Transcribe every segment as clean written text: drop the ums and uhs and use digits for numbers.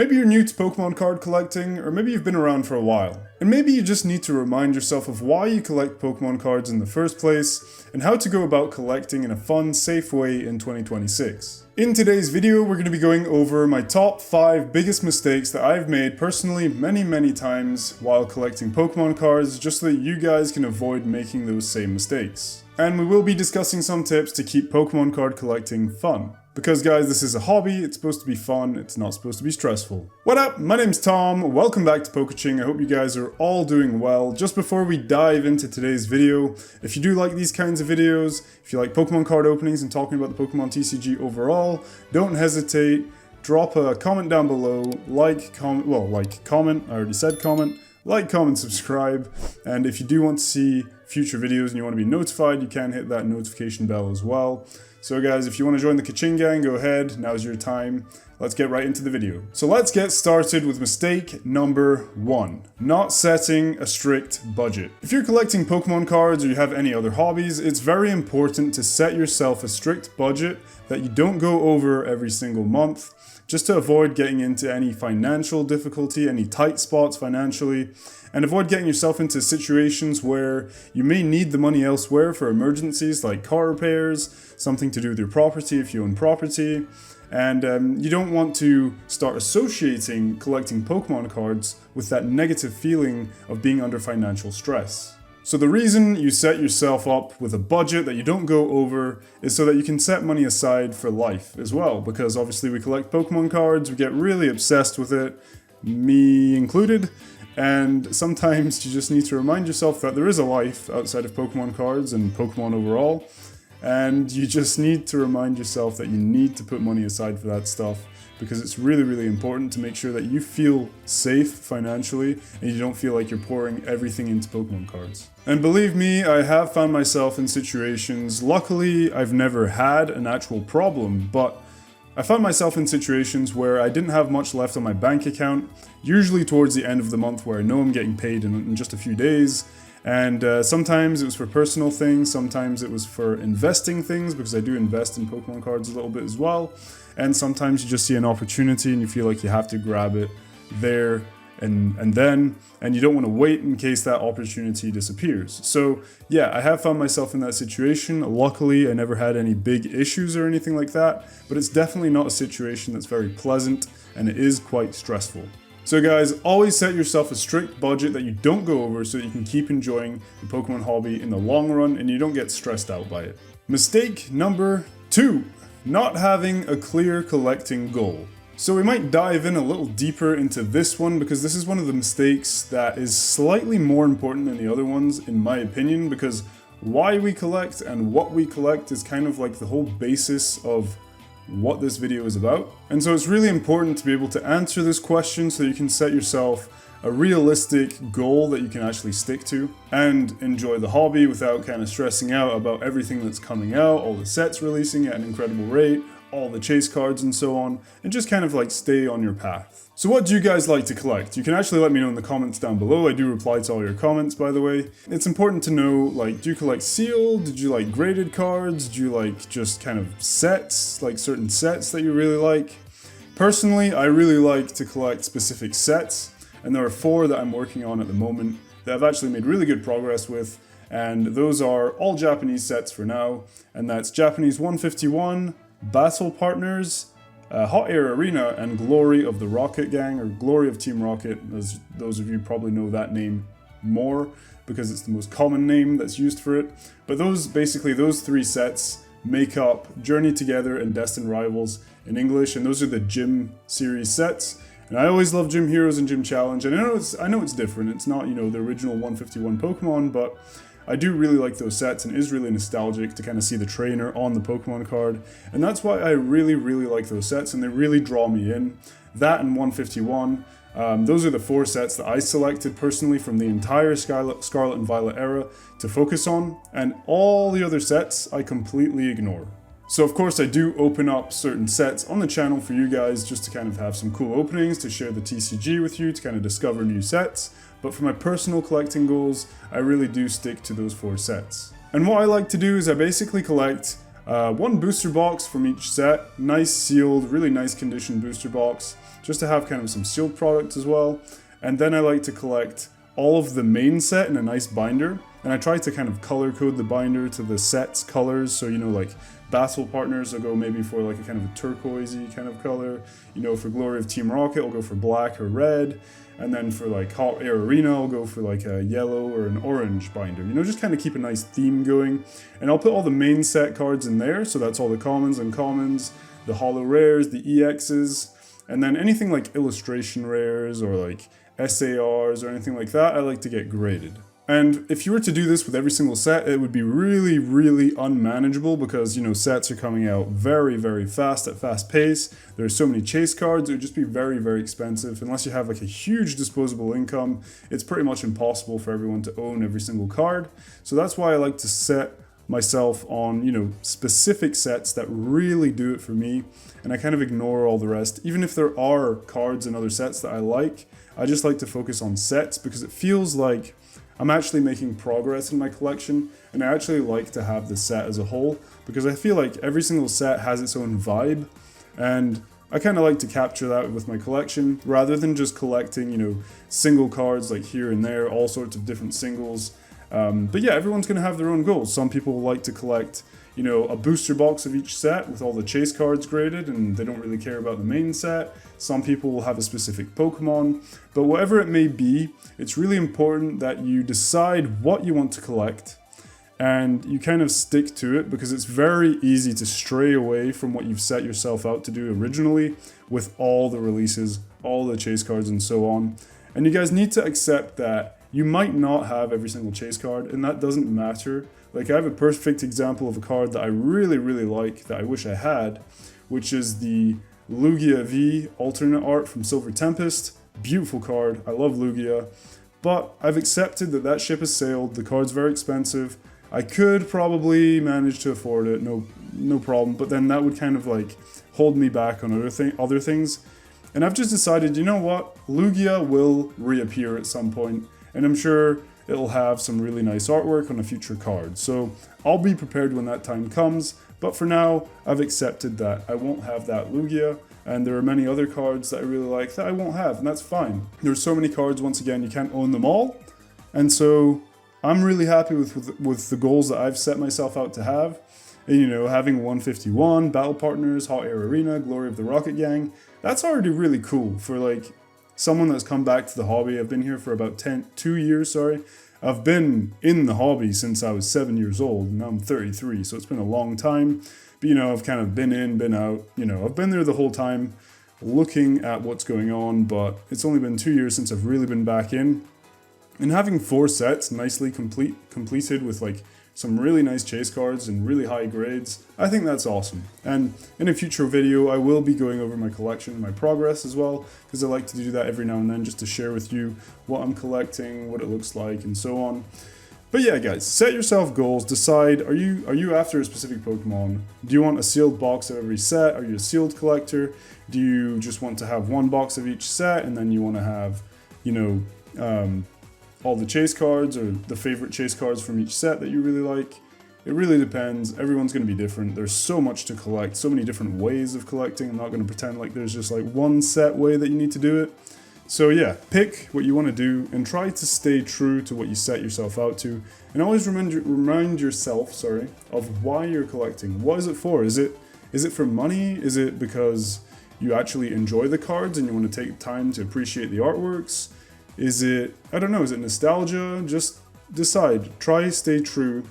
Maybe you're new to Pokemon card collecting, or maybe you've been around for a while. And maybe you just need to remind yourself of why you collect Pokemon cards in the first place, and how to go about collecting in a fun, safe way in 2026. In today's video, we're going to be going over my top 5 biggest mistakes that I've made personally many times while collecting Pokemon cards, just so that you guys can avoid making those same mistakes. And we will be discussing some tips to keep Pokemon card collecting fun. Because guys, this is a hobby, it's supposed to be fun, it's not supposed to be stressful. What up? My name's Tom, welcome back to PoKaching. I hope you guys are all doing well. Just before we dive into today's video, if you do like these kinds of videos, if you like Pokemon card openings and talking about the Pokemon TCG overall, don't hesitate, drop a comment down below, comment, I already said comment, comment, subscribe, and if you do want to see future videos and you want to be notified, you can hit that notification bell as well. So guys, if you want to join the Kaching gang, go ahead, now's your time. Let's get right into the video. So let's get started with mistake number 1, not setting a strict budget. If you're collecting Pokemon cards or you have any other hobbies, it's very important to set yourself a strict budget that you don't go over every single month, just to avoid getting into any financial difficulty, any tight spots financially, and avoid getting yourself into situations where you may need the money elsewhere for emergencies like car repairs, something to do with your property if you own property, and you don't want to start associating collecting Pokemon cards with that negative feeling of being under financial stress. So the reason you set yourself up with a budget that you don't go over is so that you can set money aside for life as well, because obviously we collect Pokemon cards, we get really obsessed with it, me included, and sometimes you just need to remind yourself that there is a life outside of Pokemon cards and Pokemon overall, and you just need to remind yourself that you need to put money aside for that stuff, because it's really important to make sure that you feel safe financially and you don't feel like you're pouring everything into Pokemon cards. And believe me, I have found myself in situations, luckily I've never had an actual problem, but I found myself in situations where I didn't have much left on my bank account, usually towards the end of the month where I know I'm getting paid in just a few days. And sometimes it was for personal things, sometimes it was for investing things, because I do invest in Pokemon cards a little bit as well. And sometimes you just see an opportunity and you feel like you have to grab it there and then, and you don't want to wait in case that opportunity disappears. So yeah, I have found myself in that situation. Luckily, I never had any big issues or anything like that, but it's definitely not a situation that's very pleasant, and it is quite stressful. So guys, always set yourself a strict budget that you don't go over so that you can keep enjoying the Pokemon hobby in the long run and you don't get stressed out by it. Mistake number 2, not having a clear collecting goal. So we might dive in a little deeper into this one, because this is one of the mistakes that is slightly more important than the other ones in my opinion, because why we collect and what we collect is kind of like the whole basis of what this video is about. And so it's really important to be able to answer this question so that you can set yourself a realistic goal that you can actually stick to and enjoy the hobby without kind of stressing out about everything that's coming out, all the sets releasing at an incredible rate, all the chase cards and so on, and just kind of like stay on your path. So what do you guys like to collect? You can actually let me know in the comments down below. I do reply to all your comments, by the way. It's important to know, like, do you collect sealed? Did you like graded cards? Do you like just kind of sets, like certain sets that you really like? Personally, I really like to collect specific sets, and there are 4 that I'm working on at the moment that I've actually made really good progress with, and those are all Japanese sets for now, and that's Japanese 151, Battle Partners, Hot Air Arena, and Glory of the Rocket Gang, or Glory of Team Rocket, as those of you probably know that name more, because it's the most common name that's used for it. But those 3 sets make up Journey Together and Destined Rivals in English, and those are the Gym series sets. And I always love Gym Heroes and Gym Challenge, and I know it's different. It's not, you know, the original 151 Pokemon, but I do really like those sets, and it is really nostalgic to kind of see the trainer on the Pokemon card, and that's why I really like those sets, and they really draw me in. That and 151, those are the 4 sets that I selected personally from the entire Scarlet and Violet era to focus on, and all the other sets I completely ignore. So of course I do open up certain sets on the channel for you guys just to kind of have some cool openings, to share the TCG with you, to kind of discover new sets. But for my personal collecting goals, I really do stick to those 4 sets. And what I like to do is I basically collect 1 booster box from each set, nice sealed, really nice condition booster box. just to have kind of some sealed product as well. And then I like to collect all of the main set in a nice binder, and I try to kind of color code the binder to the set's colors. So, you know, like battle partners, I'll go maybe for like a kind of a turquoisey kind of color. You know, for Glory of Team Rocket, I'll go for black or red. And then for like Hot Air Arena, I'll go for like a yellow or an orange binder. You know, just kind of keep a nice theme going. And I'll put all the main set cards in there. So that's all the commons and commons, the holo rares, the EXs, and then anything like illustration rares or like SARs or anything like that, I like to get graded. And if you were to do this with every single set, it would be really, really unmanageable because, you know, sets are coming out very, very fast at fast pace. There's so many chase cards, it would just be very, very expensive. Unless you have like a huge disposable income, it's pretty much impossible for everyone to own every single card. So that's why I like to set myself on, you know, specific sets that really do it for me. And I kind of ignore all the rest. Even if there are cards and other sets that I like, I just like to focus on sets because it feels like I'm actually making progress in my collection, and I actually like to have the set as a whole because I feel like every single set has its own vibe, and I kind of like to capture that with my collection rather than just collecting, you know, single cards like here and there, all sorts of different singles. But yeah, everyone's going to have their own goals. Some people like to collect, you know, a booster box of each set with all the chase cards graded, and they don't really care about the main set. Some people will have a specific Pokemon, but whatever it may be, it's really important that you decide what you want to collect and you kind of stick to it, because it's very easy to stray away from what you've set yourself out to do originally with all the releases, all the chase cards and so on. And you guys need to accept that you might not have every single chase card, and that doesn't matter. Like, I have a perfect example of a card that I really, really like that I wish I had, which is the Lugia V alternate art from Silver Tempest. Beautiful card. I love Lugia. But I've accepted that that ship has sailed. The card's very expensive. I could probably manage to afford it, no problem. But then that would kind of like hold me back on other things. And I've just decided, you know what? Lugia will reappear at some point, and I'm sure it'll have some really nice artwork on a future card. So I'll be prepared when that time comes, but for now, I've accepted that I won't have that Lugia, and there are many other cards that I really like that I won't have, and that's fine. There's so many cards, once again, you can't own them all, and so I'm really happy with the goals that I've set myself out to have. And, you know, having 151, Battle Partners, Hot Air Arena, Glory of the Rocket Gang, that's already really cool for like someone that's come back to the hobby. I've been here for about 2 years, I've been in the hobby since I was 7 years old, and now I'm 33, so it's been a long time. But, you know, I've kind of been in, been out, you know, I've been there the whole time looking at what's going on, but it's only been 2 years since I've really been back in. And having 4 sets nicely completed with like some really nice chase cards and really high grades, I think that's awesome. And in a future video, I will be going over my collection and my progress as well, because I like to do that every now and then just to share with you what I'm collecting, what it looks like, and so on. But yeah, guys, set yourself goals. Decide, are you after a specific Pokemon? Do you want a sealed box of every set? Are you a sealed collector? Do you just want to have one box of each set, and then you want to have, you know, all the chase cards or the favorite chase cards from each set that you really like? It really depends. Everyone's going to be different. There's so much to collect, so many different ways of collecting. I'm not going to pretend like there's just like one set way that you need to do it. So yeah, pick what you want to do and try to stay true to what you set yourself out to. And always remind yourself, of why you're collecting. What is it for? Is it for money? Is it because you actually enjoy the cards and you want to take time to appreciate the artworks? Is it, I don't know, is it nostalgia? Just decide. Try stay true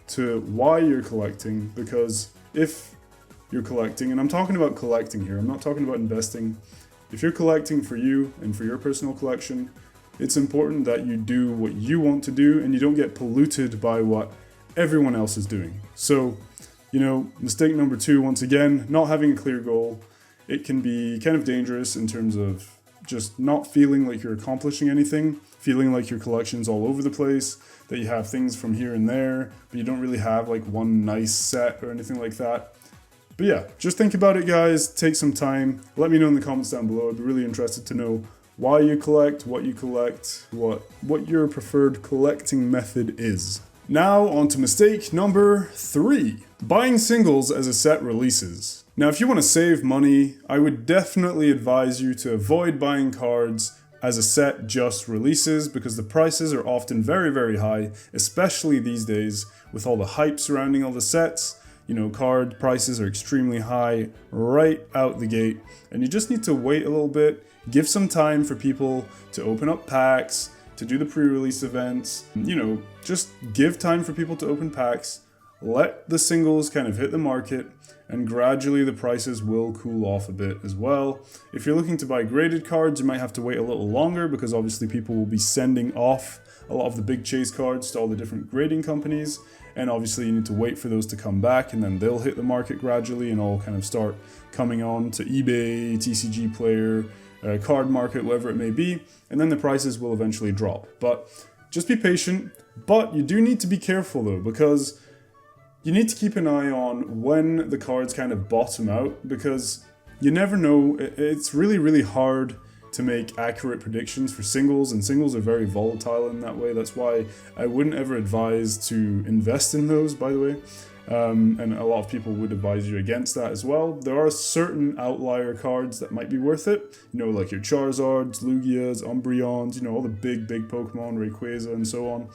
to why you're collecting, because if you're collecting, and I'm talking about collecting here, I'm not talking about investing. If you're collecting for you and for your personal collection, it's important that you do what you want to do and you don't get polluted by what everyone else is doing. So, you know, mistake number 2, once again, not having a clear goal. It can be kind of dangerous in terms of just not feeling like you're accomplishing anything, feeling like your collection's all over the place, that you have things from here and there, but you don't really have like one nice set or anything like that. But yeah, just think about it, guys. Take some time. Let me know in the comments down below. I'd be really interested to know why you collect, what what your preferred collecting method is. Now on to mistake number 3. Buying singles as a set releases. Now, if you want to save money, I would definitely advise you to avoid buying cards as a set just releases, because the prices are often very, very high, especially these days with all the hype surrounding all the sets. You know, card prices are extremely high right out the gate, and you just need to wait a little bit, give some time for people to open up packs, to do the pre-release events, you know, just give time for people to open packs, let the singles kind of hit the market, and gradually the prices will cool off a bit as well. If you're looking to buy graded cards, you might have to wait a little longer, because obviously people will be sending off a lot of the big chase cards to all the different grading companies, and obviously you need to wait for those to come back, and then they'll hit the market gradually and all kind of start coming on to eBay, TCG Player, card market, whatever it may be, and then the prices will eventually drop. But just be patient. But you do need to be careful though, because you need to keep an eye on when the cards kind of bottom out, because you never know. It's really, really hard to make accurate predictions for singles, and singles are very volatile in that way. That's why I wouldn't ever advise to invest in those, by the way. And a lot of people would advise you against that as well. There are certain outlier cards that might be worth it, you know, like your Charizards, Lugias, Umbreons, you know, all the big Pokemon, Rayquaza and so on.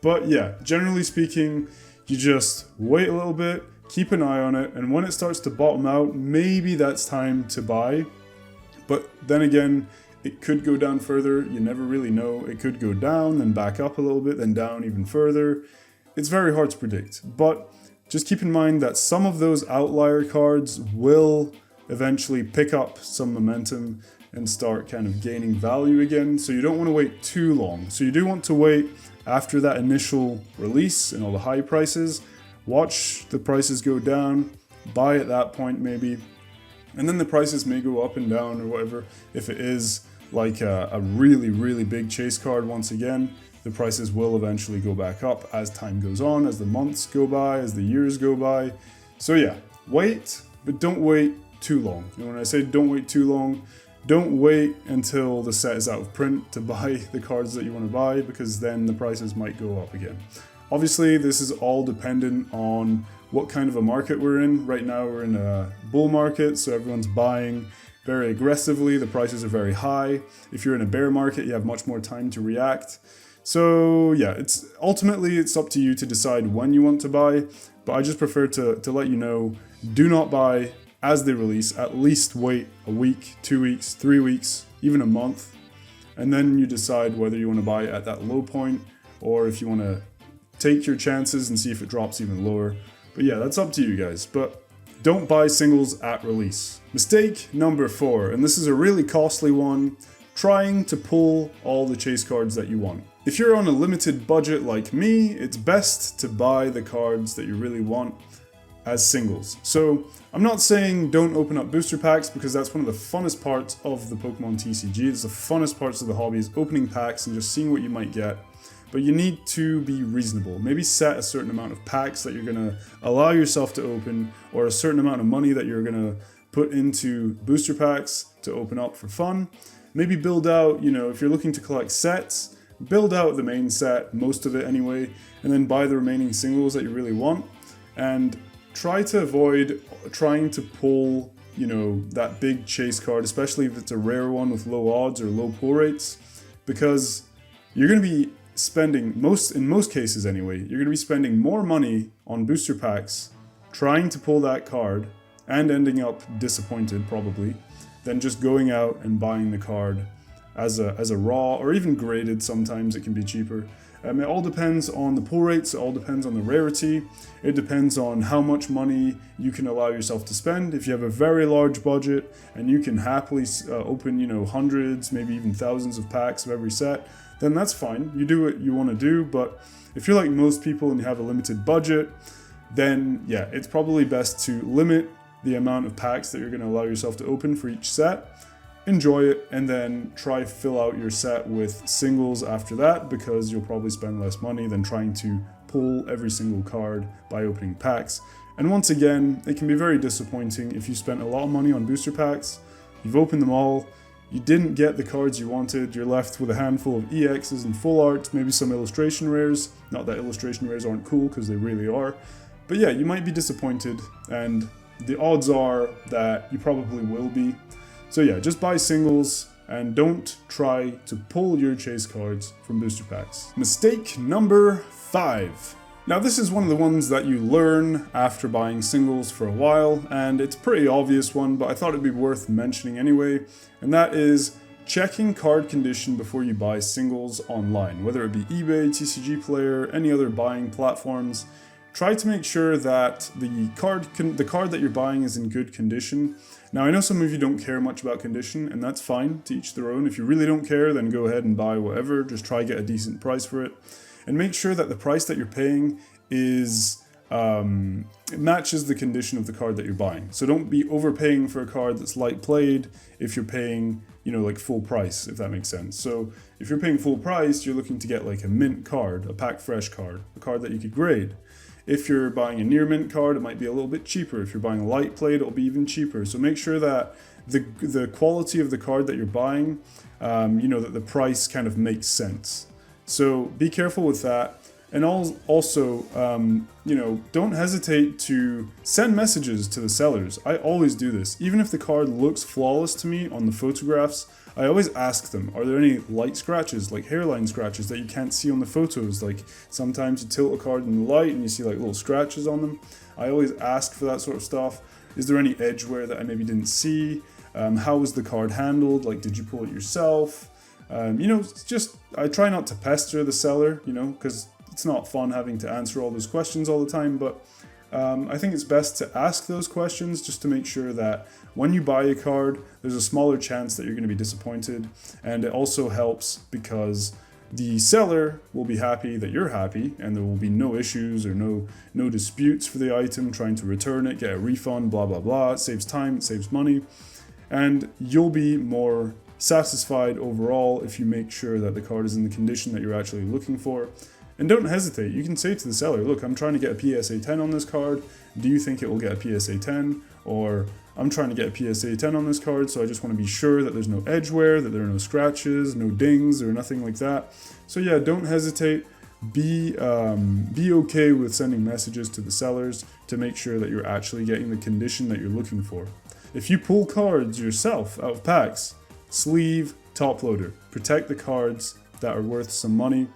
But yeah, generally speaking, you just wait a little bit, keep an eye on it, and when it starts to bottom out, maybe that's time to buy. But then again, it could go down further. You never really know. It could go down, then back up a little bit, then down even further. It's very hard to predict. But just keep in mind that some of those outlier cards will eventually pick up some momentum and start kind of gaining value again. So you don't want to wait too long. So you do want to wait after that initial release and all the high prices. Watch the prices go down, buy at that point maybe, and then the prices may go up and down or whatever. If it is like a really, really big chase card, once again, the prices will eventually go back up as time goes on, as the months go by, as the years go by. So yeah, wait, but don't wait too long. You know, when I say don't wait too long, don't wait until the set is out of print to buy the cards that you want to buy, because then the prices might go up again. Obviously, this is all dependent on what kind of a market we're in. Right now, we're in a bull market, so everyone's buying very aggressively. The prices are very high. If you're in a bear market, you have much more time to react. So yeah, it's ultimately up to you to decide when you want to buy, but I just prefer to let you know, do not buy as they release. At least wait a week, 2 weeks, 3 weeks, even a month, and then you decide whether you want to buy at that low point, or if you want to take your chances and see if it drops even lower. But yeah, that's up to you guys. But don't buy singles at release. Mistake number 4, and this is a really costly one, trying to pull all the chase cards that you want. If you're on a limited budget like me, it's best to buy the cards that you really want as singles. So I'm not saying don't open up booster packs, because that's one of the funnest parts of the Pokemon TCG. It's the funnest parts of the hobby, is opening packs and just seeing what you might get. But you need to be reasonable. Maybe set a certain amount of packs that you're gonna allow yourself to open, or a certain amount of money that you're gonna put into booster packs to open up for fun. Maybe build out, you know, if you're looking to collect sets, build out the main set, most of it anyway, and then buy the remaining singles that you really want. And try to avoid trying to pull, you know, that big chase card, especially if it's a rare one with low odds or low pull rates, because you're going to be spending, in most cases anyway, you're going to be spending more money on booster packs trying to pull that card and ending up disappointed probably, than just going out and buying the card as a raw, or even graded. Sometimes it can be cheaper. It all depends on the pull rates, it all depends on the rarity, it depends on how much money you can allow yourself to spend. If you have a very large budget and you can happily open, you know, hundreds, maybe even thousands of packs of every set, then that's fine. You do what you want to do. But if you're like most people and you have a limited budget, then yeah, it's probably best to limit the amount of packs that you're going to allow yourself to open for each set. Enjoy it, and then try fill out your set with singles after that, because you'll probably spend less money than trying to pull every single card by opening packs. And once again, it can be very disappointing if you spent a lot of money on booster packs, you've opened them all, you didn't get the cards you wanted, you're left with a handful of EXs and full arts, maybe some illustration rares. Not that illustration rares aren't cool, because they really are. But yeah, you might be disappointed, and the odds are that you probably will be. So yeah, just buy singles and don't try to pull your chase cards from booster packs. Mistake number 5. Now this is one of the ones that you learn after buying singles for a while, and it's a pretty obvious one, but I thought it'd be worth mentioning anyway, and that is checking card condition before you buy singles online, whether it be eBay, TCG Player, any other buying platforms. Try to make sure that the card that you're buying is in good condition. Now I know some of you don't care much about condition, and that's fine, to each their own. If you really don't care, then go ahead and buy whatever, just try to get a decent price for it. And make sure that the price that you're paying is it matches the condition of the card that you're buying. So don't be overpaying for a card that's light played if you're paying, like full price, if that makes sense. So if you're paying full price, you're looking to get like a mint card, a pack fresh card, a card that you could grade. If you're buying a near mint card, it might be a little bit cheaper. If you're buying a light played, it'll be even cheaper. So make sure that the quality of the card that you're buying, that the price kind of makes sense. So be careful with that. And also, don't hesitate to send messages to the sellers. I always do this. Even if the card looks flawless to me on the photographs, I always ask them, are there any light scratches, like hairline scratches that you can't see on the photos? Like sometimes you tilt a card in the light and you see like little scratches on them. I always ask for that sort of stuff. Is there any edge wear that I maybe didn't see? How was the card handled? Like, did you pull it yourself? I try not to pester the seller, because it's not fun having to answer all those questions all the time, but I think it's best to ask those questions just to make sure that when you buy a card, there's a smaller chance that you're going to be disappointed. And it also helps because the seller will be happy that you're happy, and there will be no issues or no disputes for the item, trying to return it, get a refund, blah, blah, blah. It saves time, it saves money, and you'll be more satisfied overall if you make sure that the card is in the condition that you're actually looking for. And don't hesitate. You can say to the seller, look, I'm trying to get a PSA 10 on this card. Do you think it will get a PSA 10? Or I'm trying to get a PSA 10 on this card, so I just want to be sure that there's no edge wear, that there are no scratches, no dings, or nothing like that. So yeah, don't hesitate. Be okay with sending messages to the sellers to make sure that you're actually getting the condition that you're looking for. If you pull cards yourself out of packs, sleeve, top loader. Protect the cards that are worth some money.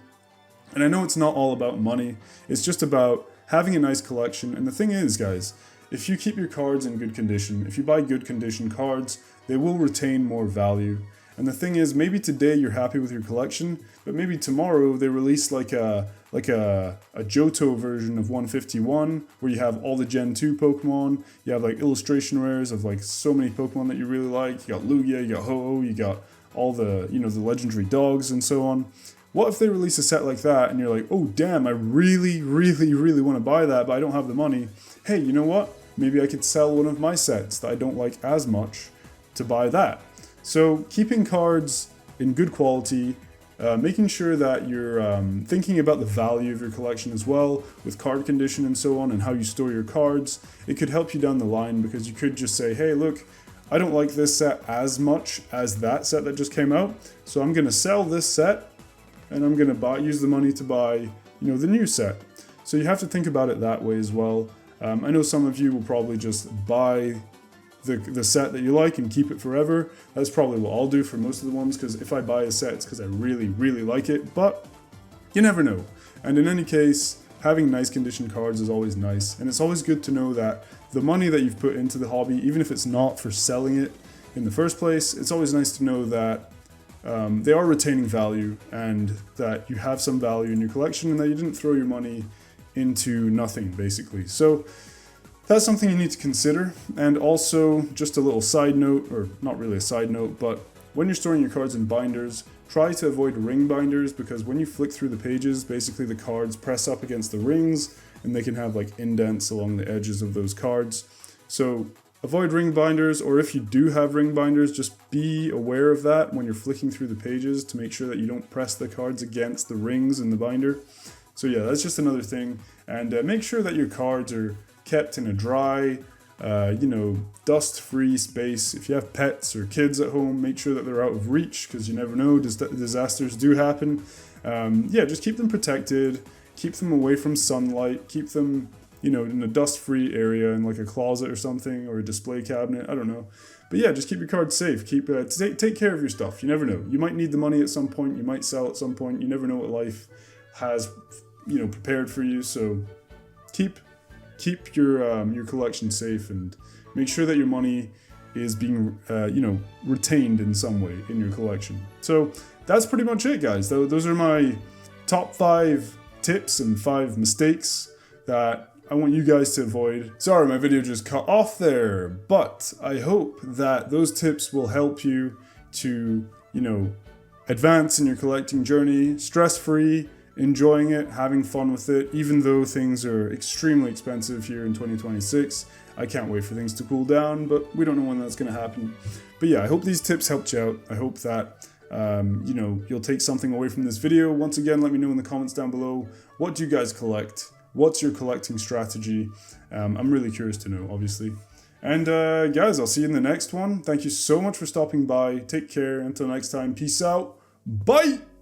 And I know it's not all about money, it's just about having a nice collection. And the thing is, guys, if you keep your cards in good condition, if you buy good condition cards, they will retain more value. And the thing is, maybe today you're happy with your collection, but maybe tomorrow they release like a Johto version of 151, where you have all the Gen 2 Pokemon, you have like illustration rares of like so many Pokemon that you really like, you got Lugia, you got Ho-Oh, you got all the, the legendary dogs and so on. What if they release a set like that and you're like, oh damn, I really, really, really want to buy that, but I don't have the money. Hey, you know what? Maybe I could sell one of my sets that I don't like as much to buy that. So keeping cards in good quality, making sure that you're thinking about the value of your collection as well, with card condition and so on, and how you store your cards. It could help you down the line, because you could just say, hey, look, I don't like this set as much as that set that just came out, so I'm going to sell this set, and I'm going to use the money to buy, the new set. So you have to think about it that way as well. I know some of you will probably just buy the set that you like and keep it forever. That's probably what I'll do for most of the ones, because if I buy a set, it's because I really, really like it, but you never know. And in any case, having nice condition cards is always nice, and it's always good to know that the money that you've put into the hobby, even if it's not for selling it in the first place, it's always nice to know that they are retaining value, and that you have some value in your collection, and that you didn't throw your money into nothing, basically. So that's something you need to consider. And also, just a little side note, or not really a side note, but when you're storing your cards in binders, try to avoid ring binders, because when you flick through the pages, basically the cards press up against the rings, and they can have like indents along the edges of those cards. So avoid ring binders, or if you do have ring binders, just be aware of that when you're flicking through the pages to make sure that you don't press the cards against the rings in the binder. So yeah, that's just another thing. And make sure that your cards are kept in a dry, dust-free space. If you have pets or kids at home, make sure that they're out of reach, because you never know, disasters do happen. Just keep them protected, keep them away from sunlight, keep them you know, in a dust-free area in like a closet or something, or a display cabinet, I don't know. But yeah, just keep your cards safe. Take care of your stuff. You never know. You might need the money at some point. You might sell at some point. You never know what life has, you know, prepared for you. So keep your collection safe, and make sure that your money is being you know, retained in some way in your collection. So that's pretty much it, guys. Those are my top 5 tips and 5 mistakes that I want you guys to avoid. Sorry, my video just cut off there, but I hope that those tips will help you to, you know, advance in your collecting journey, stress-free, enjoying it, having fun with it, even though things are extremely expensive here in 2026. I can't wait for things to cool down, but we don't know when that's going to happen. But yeah, I hope these tips helped you out. I hope that you know, you'll take something away from this video. Once again, let me know in the comments down below, what do you guys collect? What's your collecting strategy? I'm really curious to know, obviously. And guys, I'll see you in the next one. Thank you so much for stopping by. Take care. Until next time, peace out. Bye!